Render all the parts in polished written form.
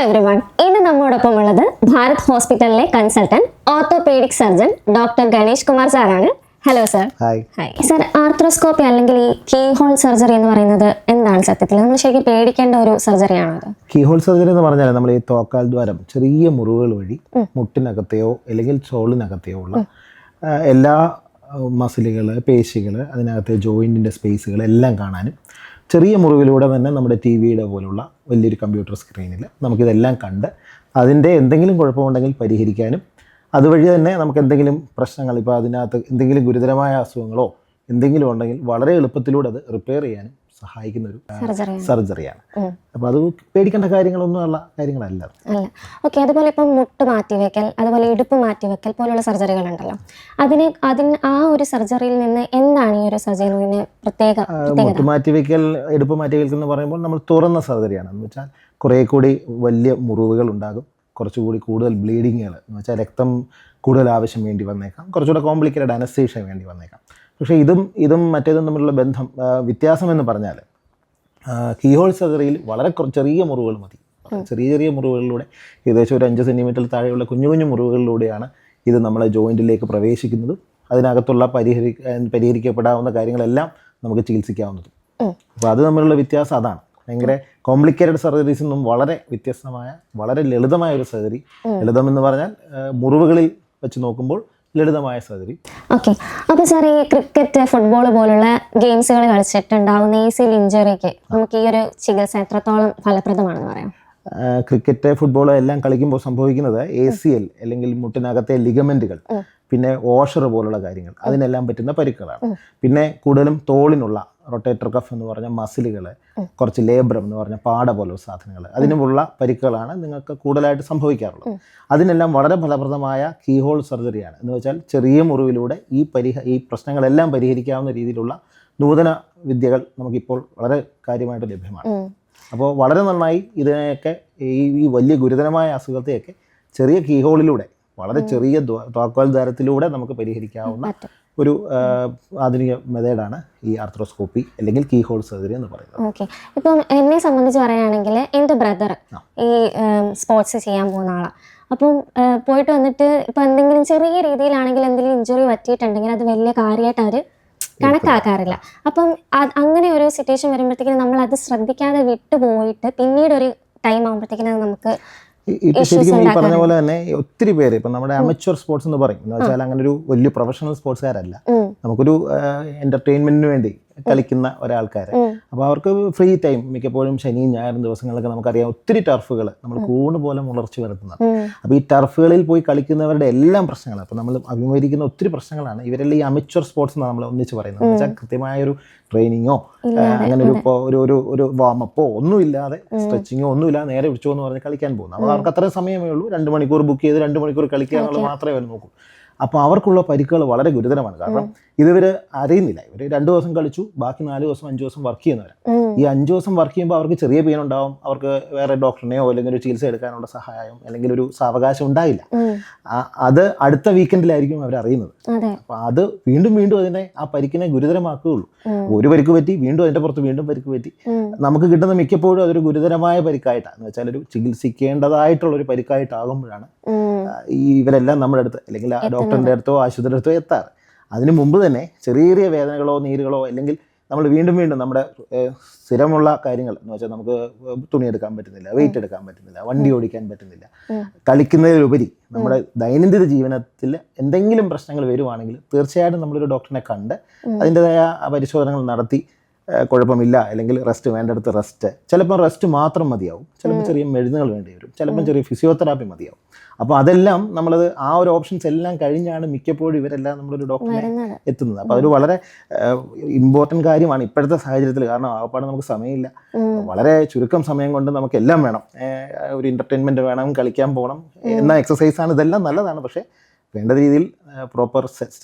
Everyone, ഇന്ന് നമ്മോടൊപ്പം ഉള്ളത് ഭാരത് ഹോസ്പിറ്റലിലെ consultant orthopaedic surgeon doctor Ganesh Kumar സാറാണ്. Hello sir. Hi sir. Arthroscopy അല്ലെങ്കിൽ ഈ കീ ഹോൾ സർജറി എന്ന് പറയുന്നത് എന്താണ് സത്യത്തിൽ? നമ്മൾ ശരിക്കും പേടിക്കേണ്ട ഒരു സർജറിയാണോ അത്? കീ ഹോൾ സർജറി എന്ന് പറഞ്ഞാൽ നമ്മൾ ഈ തോക്കാൽ ദ്വാരം ചെറിയ മുറിവുകൾ വഴി മുട്ടിനകത്തെയോ അല്ലെങ്കിൽ ചോളിനകത്തെയോ ഉള്ള എല്ലാ മസിലുകൾ, പേശികൾ, അതിനകത്തെ ജോയിൻറ്റിൻ്റെ സ്പേസുകൾ എല്ലാം കാണാനും ചെറിയ മുറിവിലൂടെ തന്നെ നമ്മുടെ ടി വിയുടെ പോലുള്ള വലിയൊരു കമ്പ്യൂട്ടർ സ്ക്രീനിൽ നമുക്കിതെല്ലാം കണ്ട് അതിൻ്റെ എന്തെങ്കിലും കുഴപ്പമുണ്ടെങ്കിൽ പരിഹരിക്കാനും അതുവഴി തന്നെ നമുക്ക് എന്തെങ്കിലും പ്രശ്നങ്ങൾ, ഇപ്പോൾ അതിനകത്ത് എന്തെങ്കിലും ഗുരുതരമായ അസുഖങ്ങളോ എന്തെങ്കിലും ഉണ്ടെങ്കിൽ വളരെ എളുപ്പത്തിലൂടെ അത് റിപ്പയർ ചെയ്യാനും സഹായിക്കുന്ന ഒരു സർജറിയാണ്. അപ്പോൾ അത് പേടിക്കേണ്ട കാര്യങ്ങളൊന്നും ഉള്ള കാര്യങ്ങളല്ല. ഓക്കെ. അതുപോലെ ഇപ്പം മുട്ട് മാറ്റിവെക്കൽ, അതുപോലെ ഇടുപ്പ് മാറ്റിവെക്കൽ പോലുള്ള സർജറികളുണ്ടല്ലോ, ആ ഒരു സർജറിയിൽ നിന്ന് എന്താണ് ഈ ഒരു സർജറിന് പ്രത്യേക? മുട്ട് മാറ്റിവെക്കൽ, ഇടുപ്പ് മാറ്റിവെക്കൽ എന്ന് പറയുമ്പോൾ നമ്മൾ തുറന്ന സർജറിയാണ്. എന്ന് വെച്ചാൽ കുറേ കൂടി വലിയ മുറിവുകൾ ഉണ്ടാകും, കുറച്ചുകൂടി കൂടുതൽ ബ്ലീഡിങ്ങുകൾ, എന്ന് വെച്ചാൽ രക്തം കൂടുതൽ ആവശ്യം വേണ്ടി വന്നേക്കാം, കുറച്ചുകൂടെ കോംപ്ലിക്കേറ്റഡ് അനസ്തീഷ്യ വേണ്ടി വന്നേക്കാം. പക്ഷേ ഇതും മറ്റേതും തമ്മിലുള്ള വ്യത്യാസം എന്ന് പറഞ്ഞാൽ കീഹോൾ സർജറിയിൽ വളരെ ചെറിയ മുറിവുകൾ മതി. ചെറിയ മുറിവുകളിലൂടെ ഏകദേശം ഒരു 5 സെൻറ്റിമീറ്റർ താഴെയുള്ള കുഞ്ഞു കുഞ്ഞു മുറിവുകളിലൂടെയാണ് ഇത് നമ്മളെ ജോയിൻറ്റിലേക്ക് പ്രവേശിക്കുന്നതും അതിനകത്തുള്ള പരിഹരിക്കപ്പെടാവുന്ന കാര്യങ്ങളെല്ലാം നമുക്ക് ചികിത്സിക്കാവുന്നതും. അപ്പോൾ അത് തമ്മിലുള്ള വ്യത്യാസം അതാണ്. ഭയങ്കര കോംപ്ലിക്കേറ്റഡ് സർജറീസിൽ നിന്നും വളരെ വ്യത്യസ്തമായ, വളരെ ലളിതമായ ഒരു സർജറി. ലളിതം എന്ന് പറഞ്ഞാൽ മുറിവുകളിൽ വെച്ച് നോക്കുമ്പോൾ ലളിതമായ സർജറി. ഓക്കെ. അപ്പോൾ സാർ, ഈ ക്രിക്കറ്റ്, ഫുട്ബോൾ പോലുള്ള ഗെയിംസുകൾ കളിച്ചിട്ടുണ്ടാവുന്ന ACL ഇഞ്ചുറിക്ക് നമുക്ക് ഈ ഒരു ചികിത്സ എത്രത്തോളം ഫലപ്രദമാണെന്ന് പറയാം? ക്രിക്കറ്റ്, ഫുട്ബോൾ എല്ലാം കളിക്കുമ്പോൾ സംഭവിക്കുന്നത് ACL അല്ലെങ്കിൽ മുട്ടിനകത്തെ ലിഗമെന്റുകൾ, പിന്നെ ഓഷർ പോലുള്ള കാര്യങ്ങൾ, അതിനെല്ലാം പറ്റുന്ന പരിക്കുകളാണ്. പിന്നെ കൂടുതലും തോളിനുള്ള റൊട്ടേറ്റർ കഫ് എന്ന് പറഞ്ഞ മസിലുകൾ, കുറച്ച് ലേബ്രം എന്ന് പറഞ്ഞ പാട പോലുള്ള സാധനങ്ങൾ, അതിനുമുള്ള പരിക്കുകളാണ് നിങ്ങൾക്ക് കൂടുതലായിട്ട് സംഭവിക്കാറുള്ളത്. അതിനെല്ലാം വളരെ ഫലപ്രദമായ കീഹോൾ സർജറിയാണ്. എന്ന് വെച്ചാൽ ചെറിയ മുറിവിലൂടെ ഈ പ്രശ്നങ്ങളെല്ലാം പരിഹരിക്കാവുന്ന രീതിയിലുള്ള നൂതന വിദ്യകൾ നമുക്കിപ്പോൾ വളരെ കാര്യമായിട്ട് ലഭ്യമാണ്. അപ്പോൾ വളരെ നന്നായി ഇതിനെയൊക്കെ, ഈ വലിയ ഗുരുതരമായ അസുഖത്തെയൊക്കെ ചെറിയ കീഹോളിലൂടെ, വളരെ ചെറിയ തോക്കാൽ ദ്വാരത്തിലൂടെ നമുക്ക് പരിഹരിക്കാവുന്ന ഒരു ആധുനിക മെത്തേഡാണ് ഈ ആർത്രോസ്കോപ്പി അല്ലെങ്കിൽ കീഹോൾ സർജറി എന്ന് പറയുന്നത്. ഓക്കെ. ഇപ്പം എന്നെ സംബന്ധിച്ച് പറയുകയാണെങ്കിൽ എൻ്റെ ബ്രദർ ഈ സ്പോർട്സ് ചെയ്യാൻ പോകുന്ന ആളാണ്. അപ്പം പോയിട്ട് വന്നിട്ട് ഇപ്പം എന്തെങ്കിലും ചെറിയ രീതിയിലാണെങ്കിൽ എന്തെങ്കിലും ഇഞ്ചുറി പറ്റിയിട്ടുണ്ടെങ്കിൽ അത് വലിയ കാര്യമായിട്ട് അവർ കണക്കാക്കാറില്ല. അപ്പം അങ്ങനെ ഒരു സിറ്റുവേഷൻ വരുമ്പോഴത്തേക്കും നമ്മൾ അത് ശ്രദ്ധിക്കാതെ വിട്ടുപോയിട്ട് പിന്നീട് ഒരു ടൈം ആകുമ്പോഴത്തേക്കിനും നമുക്ക് ശരിക്കും ഈ പറഞ്ഞ പോലെ തന്നെ ഒത്തിരി പേര് ഇപ്പം നമ്മുടെ അമച്വർ സ്പോർട്സ് എന്ന് പറയും. എന്ന് വെച്ചാൽ അങ്ങനെ ഒരു വലിയ പ്രൊഫഷണൽ സ്പോർട്സുകാരല്ല, നമുക്കൊരു എന്റർടൈൻമെന്റിന് വേണ്ടി കളിക്കുന്ന ഒരാൾക്കാർ. അപ്പോൾ അവർക്ക് ഫ്രീ ടൈം മിക്കപ്പോഴും ശനിയും ഞായറും ദിവസങ്ങളൊക്കെ നമുക്കറിയാം ഒത്തിരി ടർഫുകൾ നമ്മൾ കൂണ് പോലെ മുളർച്ചു വരുത്തുന്നത്. അപ്പോൾ ഈ ടർഫുകളിൽ പോയി കളിക്കുന്നവരുടെ എല്ലാം പ്രശ്നങ്ങൾ, അപ്പോൾ നമ്മൾ അഭിമുഖീകരിക്കുന്ന ഒത്തിരി പ്രശ്നങ്ങളാണ് ഇവരെല്ലാം ഈ അമച്വർ സ്പോർട്സ് എന്നാണ് നമ്മൾ ഒന്നിച്ച് പറയുന്നത്. എന്ന് വെച്ചാൽ കൃത്യമായൊരു ട്രെയിനിങ്ങോ അങ്ങനെ ഒരു വാമപ്പോ ഒന്നുമില്ലാതെ, സ്ട്രെച്ചിങ്ങോ ഒന്നുമില്ലാതെ നേരെ വിളിച്ചോ എന്ന് പറഞ്ഞ് കളിക്കാൻ പോകുന്നു. അപ്പോൾ അവർക്ക് അത്രയും സമയമേ ഉള്ളൂ, 2 മണിക്കൂർ ബുക്ക് ചെയ്ത് 2 മണിക്കൂർ കളിക്കുക എന്നുള്ളത് മാത്രമേ അവർ നോക്കൂ. അപ്പോൾ അവർക്കുള്ള പരിക്കുകൾ വളരെ ഗുരുതരമാണ്. കാരണം ഇവർ അറിയുന്നില്ല. ഇവർ 2 ദിവസം കളിച്ചു, ബാക്കി 4 ദിവസം 5 ദിവസം വർക്ക് ചെയ്യുന്നവരാണ്. ഈ 5 ദിവസം വർക്ക് ചെയ്യുമ്പോൾ അവർക്ക് ചെറിയ പെയിൻ ഉണ്ടാവും, അവർക്ക് വേറെ ഡോക്ടറിനെയോ അല്ലെങ്കിൽ ഒരു ചികിത്സ എടുക്കാനുള്ള സഹായം അല്ലെങ്കിൽ ഒരു സാവകാശം ഉണ്ടായില്ല. അത് അടുത്ത വീക്കെൻഡിലായിരിക്കും അവർ അറിയുന്നത്. അപ്പോൾ അത് വീണ്ടും അതിനെ ആ പരിക്കിനെ ഗുരുതരമാക്കുകയുള്ളൂ. ഒരു പരിക്ക് പറ്റി, വീണ്ടും അതിൻ്റെ പുറത്ത് വീണ്ടും പരിക്ക് പറ്റി. നമുക്ക് കിട്ടുന്ന മിക്കപ്പോഴും അതൊരു ഗുരുതരമായ പരിക്കായിട്ടാണ്, എന്ന് വെച്ചാൽ ഒരു ചികിത്സിക്കേണ്ടതായിട്ടുള്ളൊരു പരിക്കായിട്ടാകുമ്പോഴാണ് ഇവരെല്ലാം നമ്മുടെ അടുത്ത് അല്ലെങ്കിൽ ഡോക്ടറിൻ്റെ അടുത്തോ ആശുപത്രിയുടെ അടുത്തോ എത്താറ്. അതിനു മുമ്പ് തന്നെ ചെറിയ വേദനകളോ നീരുകളോ അല്ലെങ്കിൽ നമ്മൾ വീണ്ടും നമ്മുടെ സ്ഥിരമുള്ള കാര്യങ്ങൾ, എന്ന് വെച്ചാൽ നമുക്ക് തുണി എടുക്കാൻ പറ്റുന്നില്ല, വെയിറ്റ് എടുക്കാൻ പറ്റുന്നില്ല, വണ്ടി ഓടിക്കാൻ പറ്റുന്നില്ല, കളിക്കുന്നതിലുപരി നമ്മുടെ ദൈനംദിന ജീവനത്തിൽ എന്തെങ്കിലും പ്രശ്നങ്ങൾ വരുവാണെങ്കിൽ തീർച്ചയായിട്ടും നമ്മളൊരു ഡോക്ടറിനെ കണ്ട് അതിൻ്റെതായ പരിശോധനകൾ നടത്തി കുഴപ്പമില്ല അല്ലെങ്കിൽ റെസ്റ്റ് വേണ്ടടുത്ത് റെസ്റ്റ്, ചിലപ്പോൾ റെസ്റ്റ് മാത്രം മതിയാവും, ചിലപ്പോൾ ചെറിയ മരുന്നുകൾ വേണ്ടി വരും, ചിലപ്പോൾ ചെറിയ ഫിസിയോതെറാപ്പി മതിയാവും. അപ്പോൾ അതെല്ലാം നമ്മളത് ആ ഒരു ഓപ്ഷൻസ് എല്ലാം കഴിഞ്ഞാണ് മിക്കപ്പോഴും ഇവരെല്ലാം നമ്മളൊരു ഡോക്ടറെ എത്തുന്നത്. അപ്പോൾ അതൊരു വളരെ ഇമ്പോർട്ടൻറ്റ് കാര്യമാണ് ഇപ്പോഴത്തെ സാഹചര്യത്തിൽ. കാരണം ആകപ്പാട് നമുക്ക് സമയമില്ല, വളരെ ചുരുക്കം സമയം കൊണ്ട് നമുക്ക് എല്ലാം വേണം. ഒരു എൻ്റർടൈൻമെൻറ്റ് വേണം, കളിക്കാൻ പോകണം, എന്നാൽ എക്സസൈസാണ്, ഇതെല്ലാം നല്ലതാണ്. പക്ഷേ വേണ്ട രീതിയിൽ പ്രോപ്പർ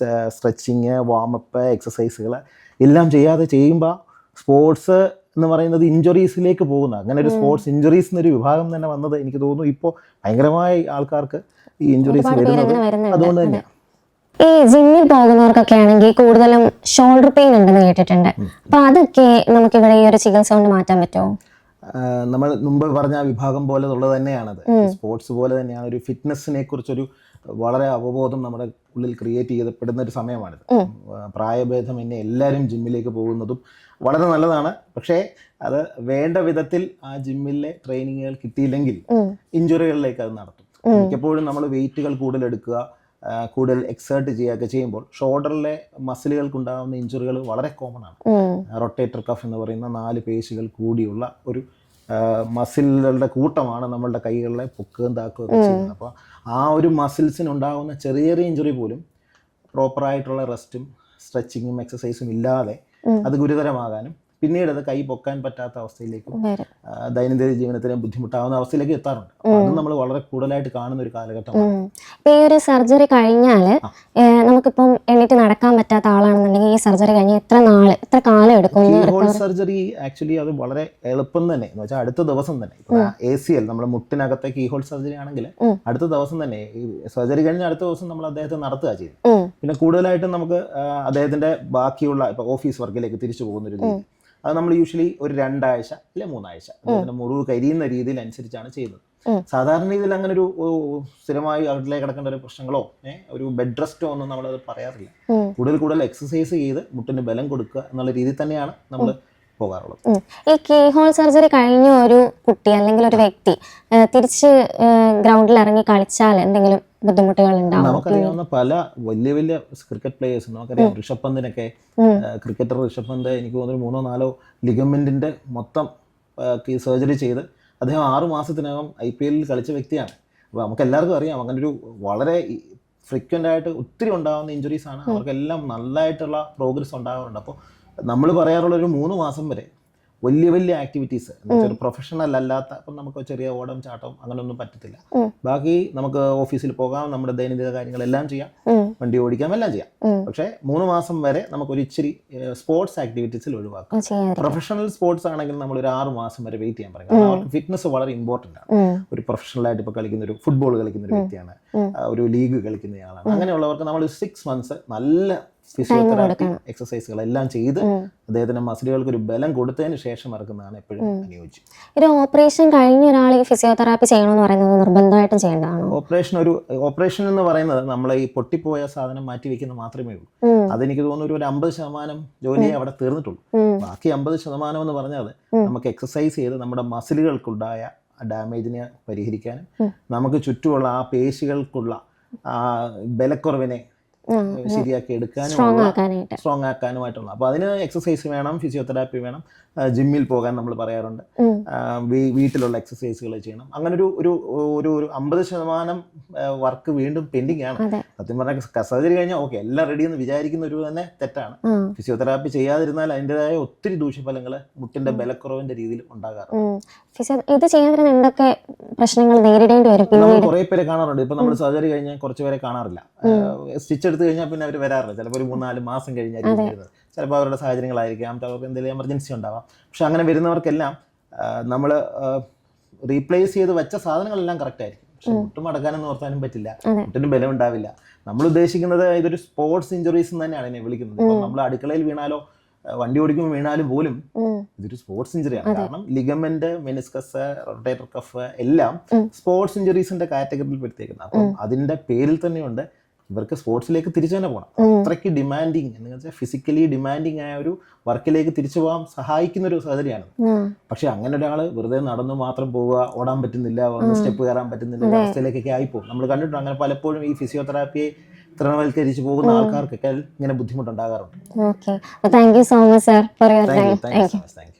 സ്ട്രെച്ചിങ്, വാമപ്പ്, എക്സസൈസുകൾ എല്ലാം ചെയ്യാതെ ചെയ്യുമ്പോൾ സ്പോർട്സ് എന്ന് പറയുന്നത് ഇഞ്ചുറീസിലേക്ക് പോകുന്ന, അങ്ങനെ ഒരു സ്പോർട്സ് ഇഞ്ചുറീസ് എന്നൊരു വിഭാഗം തന്നെ വന്നത് എനിക്ക് തോന്നുന്നു ഇപ്പോൾ ഭയങ്കരമായി ആൾക്കാർക്ക് ഈ ഇഞ്ചുറീസ് വരുന്നത് അതുകൊണ്ട് തന്നെയാണ്. ഈ ജിമ്മിൽ പോകുന്നവർക്കൊക്കെ ആണെങ്കിൽ കൂടുതലും ഷോൾഡർ പെയിൻ ഉണ്ടെന്ന് കേട്ടിട്ടുണ്ട്. അപ്പൊ അതൊക്കെ നമുക്ക് ഇവിടെ ഈ ഒരു ചികിത്സ കൊണ്ട് മാറ്റാൻ പറ്റുമോ? നമ്മൾ മുമ്പ് പറഞ്ഞ ആ വിഭാഗം പോലെ ഉള്ളത് തന്നെയാണത്. സ്പോർട്സ് പോലെ തന്നെയാണ്. ഒരു ഫിറ്റ്നസ്സിനെ കുറിച്ചൊരു വളരെ അവബോധം നമ്മുടെ ഉള്ളിൽ ക്രിയേറ്റ് ചെയ്യപ്പെടുന്ന ഒരു സമയമാണിത്. പ്രായഭേദമന്യേ എല്ലാവരും ജിമ്മിലേക്ക് പോകുന്നതും വളരെ നല്ലതാണ്. പക്ഷേ അത് വേണ്ട വിധത്തിൽ ആ ജിമ്മിലെ ട്രെയിനിങ്ങുകൾ കിട്ടിയില്ലെങ്കിൽ ഇഞ്ചുറികളിലേക്ക് അത് നടത്തും. മിക്കപ്പോഴും നമ്മൾ വെയിറ്റുകൾ കൂടുതൽ എടുക്കുക, കൂടുതൽ എക്സേർട്ട് ചെയ്യുകയൊക്കെ ചെയ്യുമ്പോൾ ഷോൾഡറിലെ മസിലുകൾക്കുണ്ടാകുന്ന ഇഞ്ചുറികൾ വളരെ കോമൺ ആണ്. റൊട്ടേറ്റർ കഫ് എന്ന് പറയുന്ന 4 പേശികൾ കൂടിയുള്ള ഒരു മസിലുകളുടെ കൂട്ടമാണ് നമ്മളുടെ കൈകളിലെ പൊക്കുകയും താക്കുകയൊക്കെ ചെയ്യുന്നത്. അപ്പോൾ ആ ഒരു മസിൽസിനുണ്ടാകുന്ന ചെറിയ ചെറിയ ഇഞ്ചുറി പോലും പ്രോപ്പറായിട്ടുള്ള റെസ്റ്റും സ്ട്രെച്ചിങ്ങും എക്സസൈസും ഇല്ലാതെ അത് ഗുരുതരമാകാനും പിന്നീട് അത് കൈ പൊക്കാൻ പറ്റാത്ത അവസ്ഥയിലേക്കും ദൈനംദിന ജീവിതത്തിന് ബുദ്ധിമുട്ടാവുന്ന അവസ്ഥയിലേക്ക് എത്താറുണ്ട്. അത് നമ്മൾ വളരെ കൂടുതലായിട്ട് കാണുന്ന ഒരു കാലഘട്ടമാണ്. ഈ ഒരു സർജറി കഴിഞ്ഞാൽ നമുക്കിപ്പം എണീറ്റ് നടക്കാൻ പറ്റാത്ത ആളാണെന്നുണ്ടെങ്കിൽ ഈ സർജറി കഴിഞ്ഞ് എത്ര കാലം എടുക്കും? കീഹോൾ സർജറി ആക്ച്വലി അത് വളരെ എളുപ്പം തന്നെ, എന്ന് വെച്ചാൽ അടുത്ത ദിവസം തന്നെ. ഇപ്പൊ ACL നമ്മുടെ മുട്ടിനകത്തെ കീഹോൾ സർജറി ആണെങ്കിൽ അടുത്ത ദിവസം തന്നെ, ഈ സർജറി കഴിഞ്ഞ അടുത്ത ദിവസം നമ്മൾ അദ്ദേഹത്തെ നടത്തുക ചെയ്യും. പിന്നെ കൂടുതലായിട്ടും നമുക്ക് അദ്ദേഹത്തിന്റെ ബാക്കിയുള്ള ഇപ്പൊ ഓഫീസ് വർക്കിലേക്ക് തിരിച്ചു പോകുന്ന ഒരു രീതി, അത് നമ്മൾ യൂഷ്വലി ഒരു 2 ആഴ്ച അല്ലെ 3 ആഴ്ച അദ്ദേഹത്തിന്റെ മുറിവ് കരിയുന്ന രീതിയിൽ അനുസരിച്ചാണ് ചെയ്യുന്നത്. സാധാരണ രീതിയിൽ അങ്ങനെ ഒരു സ്ഥിരമായി വീട്ടിലേക്ക് കിടക്കേണ്ട ഒരു പ്രശ്നങ്ങളോ ഒരു ബെഡ് റെസ്റ്റോ ഒന്നും നമ്മളത് പറയാറില്ല. കൂടുതൽ എക്സസൈസ് ചെയ്ത് മുട്ടിന് ബലം കൊടുക്കുക എന്നുള്ള രീതിയിൽ തന്നെയാണ് നമ്മൾ പോകാറുള്ളത്. ഈ കീഹോൾ സർജറി കഴിഞ്ഞ ഒരു കുട്ടി അല്ലെങ്കിൽ ഒരു വ്യക്തി തിരിച്ച് ഗ്രൗണ്ടിൽ ഇറങ്ങി കളിച്ചാൽ എന്തെങ്കിലും ബുദ്ധിമുട്ടുകൾ ഉണ്ടാവും? നമുക്കറിയാവുന്ന പല വലിയ ക്രിക്കറ്റ് പ്ലേയേഴ്സ്, നമുക്കറിയാം ഋഷഭ് പന്തിനൊക്കെ, ക്രിക്കറ്റർ ഋഷഭ് പന്ത് എനിക്ക് തോന്നുന്നു 3-4 ലിഗമെന്റിന്റെ മൊത്തം സർജറി ചെയ്ത് അദ്ദേഹം 6 മാസത്തിനകം IPL കളിച്ച വ്യക്തിയാണ്. അപ്പോൾ നമുക്ക് എല്ലാവർക്കും അറിയാം അങ്ങനെ ഒരു വളരെ ഫ്രീക്വൻ്റ് ആയിട്ട് ഒത്തിരി ഉണ്ടാകുന്ന ഇഞ്ചുറീസ് ആണ്. അവർക്കെല്ലാം നല്ലതായിട്ടുള്ള പ്രോഗ്രസ് ഉണ്ടാകാറുണ്ട്. അപ്പോൾ നമ്മൾ പറയാറുള്ള ഒരു 3 മാസം വരെ വലിയ ആക്ടിവിറ്റീസ്, ഒരു പ്രൊഫഷണൽ അല്ലാത്ത, അപ്പം നമുക്ക് ചെറിയ ഓടം ചാട്ടം അങ്ങനെയൊന്നും പറ്റത്തില്ല. ബാക്കി നമുക്ക് ഓഫീസിൽ പോകാം, നമ്മുടെ ദൈനംദിന കാര്യങ്ങളെല്ലാം ചെയ്യാം, വണ്ടി ഓടിക്കാം, എല്ലാം ചെയ്യാം. പക്ഷേ 3 മാസം വരെ നമുക്കൊരു ഇച്ചിരി സ്പോർട്സ് ആക്ടിവിറ്റീസിൽ ഒഴിവാക്കാം. പ്രൊഫഷണൽ സ്പോർട്സ് ആണെങ്കിൽ നമ്മൾ ഒരു 6 മാസം വരെ വെയിറ്റ് ചെയ്യാൻ പറയും. അവർക്ക് ഫിറ്റ്നസ് വളരെ ഇമ്പോർട്ടൻ്റ് ആണ്. ഒരു പ്രൊഫഷണലായിട്ട് ഇപ്പോൾ കളിക്കുന്ന ഒരു ഫുട്ബോൾ കളിക്കുന്ന ഒരു വ്യക്തിയാണ്, ഒരു ലീഗ് കളിക്കുന്നയാളാണ്, അങ്ങനെയുള്ളവർക്ക് നമ്മൾ 6 മന്ത്സ് നല്ല ഫിസിയോതെറാപ്പി എക്സസൈസുകളെല്ലാം ചെയ്ത് അദ്ദേഹത്തിന്റെ മസിലുകൾക്ക് ഒരു ബലം കൊടുത്തതിന് ശേഷം ഇറക്കുന്നതാണ് എപ്പോഴും അനുയോജ്യം. ഒരു ഓപ്പറേഷൻ കഴിഞ്ഞ ഒരാൾ ഈ ഫിസിയോതെറാപ്പി ചെയ്യണമെന്ന് പറയുന്നത് നിർബന്ധമായിട്ടും ചെയ്യേണ്ടതാണ്. ഓപ്പറേഷൻ എന്ന് പറയുന്നത് നമ്മൾ ഈ പൊട്ടിപ്പോയ സാധനം മാറ്റി വെക്കുന്നത് മാത്രമേ ഉള്ളൂ. അതെനിക്ക് തോന്നുന്നു ഒരു 50% ജോലിയെ അവിടെ തീർന്നിട്ടുള്ളൂ. ബാക്കി 50% എന്ന് പറഞ്ഞാൽ നമുക്ക് എക്സസൈസ് ചെയ്ത് നമ്മുടെ മസിലുകൾക്കുണ്ടായ ഡാമേജിനെ പരിഹരിക്കാനും നമുക്ക് ചുറ്റുമുള്ള ആ പേശികൾക്കുള്ള ബലക്കുറവിനെ ശരിയാക്കി എടുക്കാനും സ്ട്രോങ് ആക്കാനുമായിട്ടുള്ള. അപ്പോൾ അതിന് എക്സസൈസ് വേണം, ഫിസിയോതെറാപ്പി വേണം, ജിമ്മിൽ പോകാൻ നമ്മൾ പറയാറുണ്ട്, വീട്ടിലുള്ള എക്സസൈസുകൾ ചെയ്യണം. അങ്ങനെ ഒരു 50% വർക്ക് വീണ്ടും പെൻഡിങ് ആണ്. സത്യം പറഞ്ഞാൽ സർജറി കഴിഞ്ഞാൽ ഓക്കെ എല്ലാം റെഡി എന്ന് വിചാരിക്കുന്ന ഒരു തന്നെ തെറ്റാണ്. ഫിസിയോതെറാപ്പി ചെയ്യാതിരുന്നാൽ അതിൻ്റെതായ ഒത്തിരി ദൂഷ്യഫലങ്ങൾ മുട്ടിന്റെ ബലക്കുറവിന്റെ രീതിയിൽ ഉണ്ടാകാറുണ്ട്. ഇത് ചെയ്യാൻ എന്തൊക്കെ പ്രശ്നങ്ങൾ നേരിടേണ്ടി വരും? നമ്മൾ കുറെ പേരെ കാണാറുണ്ട്. ഇപ്പൊ നമ്മൾ സർജറി കഴിഞ്ഞാൽ കുറച്ച് പേരെ കാണാറില്ല. സ്റ്റിച്ച് എടുത്ത് കഴിഞ്ഞാൽ പിന്നെ അവർ വരാറില്ല. ചിലപ്പോൾ ഒരു 3-4 മാസം കഴിഞ്ഞായിരിക്കും വരുന്നത്. ചിലപ്പോൾ അവരുടെ സാഹചര്യങ്ങളായിരിക്കാം, അവർക്ക് എന്തെങ്കിലും എമർജൻസി ഉണ്ടാവാം. പക്ഷെ അങ്ങനെ വരുന്നവർക്കെല്ലാം നമ്മൾ റീപ്ലേസ് ചെയ്ത് വെച്ച സാധനങ്ങളെല്ലാം കറക്റ്റ് ആയിരിക്കും. പക്ഷെ മുട്ടും മടക്കാനൊന്നും ഓർത്താനും പറ്റില്ല, മുട്ടിന് ബലം ഉണ്ടാവില്ല. നമ്മൾ ഉദ്ദേശിക്കുന്നത് ഇതൊരു സ്പോർട്സ് ഇഞ്ചുറീസ് തന്നെയാണ് ഇതിനെ വിളിക്കുന്നത്. ഇപ്പം നമ്മൾ അടുക്കളയിൽ വീണാലോ വണ്ടി ഓടിക്കുമ്പോൾ വീണാലും പോലും ഇതൊരു സ്പോർട്സ് ഇഞ്ചുറിയാണ്. കാരണം ലിഗമെന്റ്, മെനിസ്കസ്, റൊട്ടേറ്റർ കഫ് എല്ലാം സ്പോർട്സ് ഇഞ്ചുറീസിന്റെ കാറ്റഗറിയിൽ പെടുത്തിയേക്കുന്നത്. അപ്പം അതിന്റെ പേരിൽ തന്നെയുണ്ട് ഇവർക്ക് സ്പോർട്സിലേക്ക് തിരിച്ചു തന്നെ പോകണം. അത്രയ്ക്ക് ഡിമാൻഡിങ് എന്ന് വെച്ചാൽ ഫിസിക്കലി ഡിമാൻഡിങ് ആയ ഒരു വർക്കിലേക്ക് തിരിച്ചു പോകാൻ സഹായിക്കുന്ന ഒരു സർജറിയാണ്. പക്ഷെ അങ്ങനെ ഒരാൾ വെറുതെ നടന്നു മാത്രം പോവുക, ഓടാൻ പറ്റുന്നില്ല, ഒന്ന് സ്റ്റെപ്പ് കയറാൻ പറ്റുന്നില്ല അവസ്ഥയിലേക്കൊക്കെ ആയിപ്പോകും. നമ്മൾ കണ്ടിട്ടുണ്ട് അങ്ങനെ പലപ്പോഴും ഈ ഫിസിയോതെറാപ്പിയെ തൃണവൽക്കരിച്ച് പോകുന്ന ആൾക്കാർക്കൊക്കെ ഇങ്ങനെ ബുദ്ധിമുട്ടുണ്ടാകാറുണ്ട്. Thank you so much sir for your time.